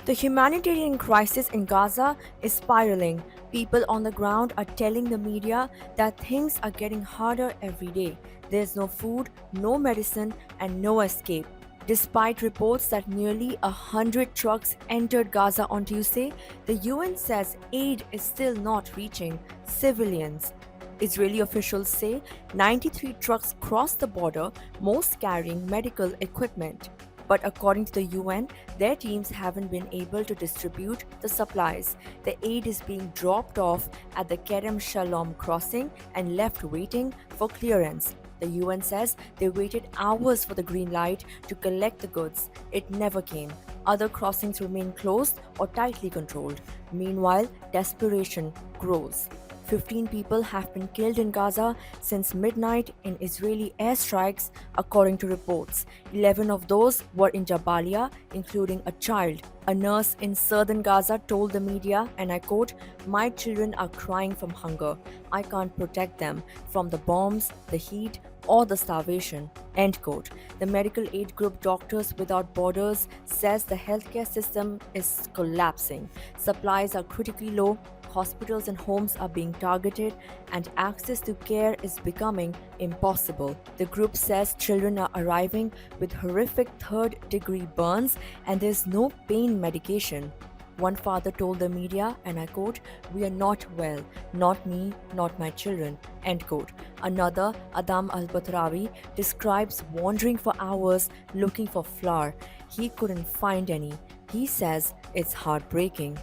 The humanitarian crisis in Gaza is spiraling. People on the ground are telling the media that things are getting harder every day. There's no food, no medicine, and no escape. Despite reports that nearly 100 trucks entered Gaza on Tuesday, the UN says aid is still not reaching civilians. Israeli officials say 93 trucks crossed the border, most carrying medical equipment. But according to the UN, their teams haven't been able to distribute the supplies. The aid is being dropped off at the Kerem Shalom crossing and left waiting for clearance. The UN says they waited hours for the green light to collect the goods. It never came. Other crossings remain closed or tightly controlled. Meanwhile, desperation grows. 15 people have been killed in Gaza since midnight in Israeli airstrikes, according to reports. 11 of those were in Jabalia, including a child. A nurse in southern Gaza told the media, and I quote, "My children are crying from hunger. I can't protect them from the bombs, the heat, or the starvation." End quote. The medical aid group Doctors Without Borders says the healthcare system is collapsing. Supplies are critically low, hospitals and homes are being targeted, and access to care is becoming impossible. The group says children are arriving with horrific third-degree burns and there's no pain medication. One father told the media, and I quote, "We are not well, not me, not my children," end quote. Another, Adam al-Batrawi, describes wandering for hours looking for flour. He couldn't find any. He says it's heartbreaking.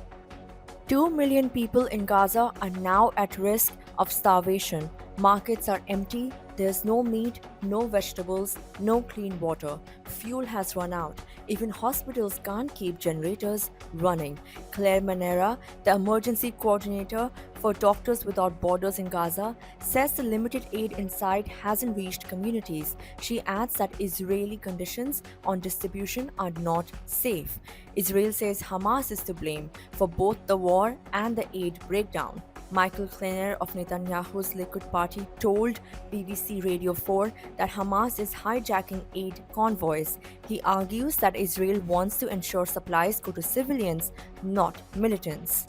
2 million people in Gaza are now at risk of starvation. Markets are empty, there's no meat, no vegetables, no clean water. Fuel has run out. Even hospitals can't keep generators running. Claire Manera, the emergency coordinator for Doctors Without Borders in Gaza, says the limited aid inside hasn't reached communities. She adds that Israeli conditions on distribution are not safe. Israel says Hamas is to blame for both the war and the aid breakdown. Michael Kleiner of Netanyahu's Likud party told BBC Radio 4 that Hamas is hijacking aid convoys. He argues that Israel wants to ensure supplies go to civilians, not militants.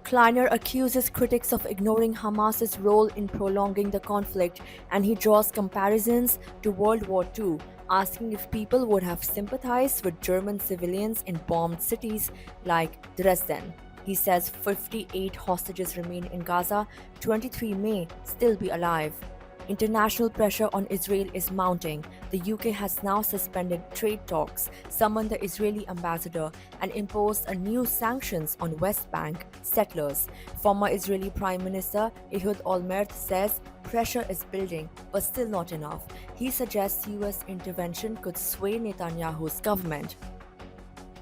Kleiner accuses critics of ignoring Hamas's role in prolonging the conflict, and he draws comparisons to World War II, asking if people would have sympathized with German civilians in bombed cities like Dresden. He says 58 hostages remain in Gaza, 23 may still be alive. International pressure on Israel is mounting. The UK has now suspended trade talks, summoned the Israeli ambassador, and imposed a new sanctions on West Bank settlers. Former Israeli Prime Minister Ehud Olmert says pressure is building, but still not enough. He suggests US intervention could sway Netanyahu's government.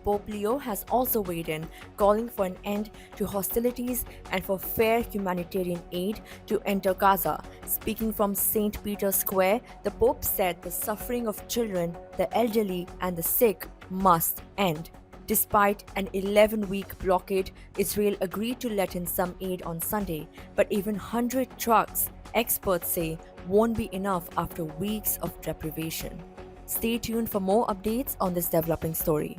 Pope Leo has also weighed in, calling for an end to hostilities and for fair humanitarian aid to enter Gaza. Speaking from St. Peter's Square, the Pope said the suffering of children, the elderly, and the sick must end. Despite an 11-week blockade, Israel agreed to let in some aid on Sunday, but even 100 trucks, experts say, won't be enough after weeks of deprivation. Stay tuned for more updates on this developing story.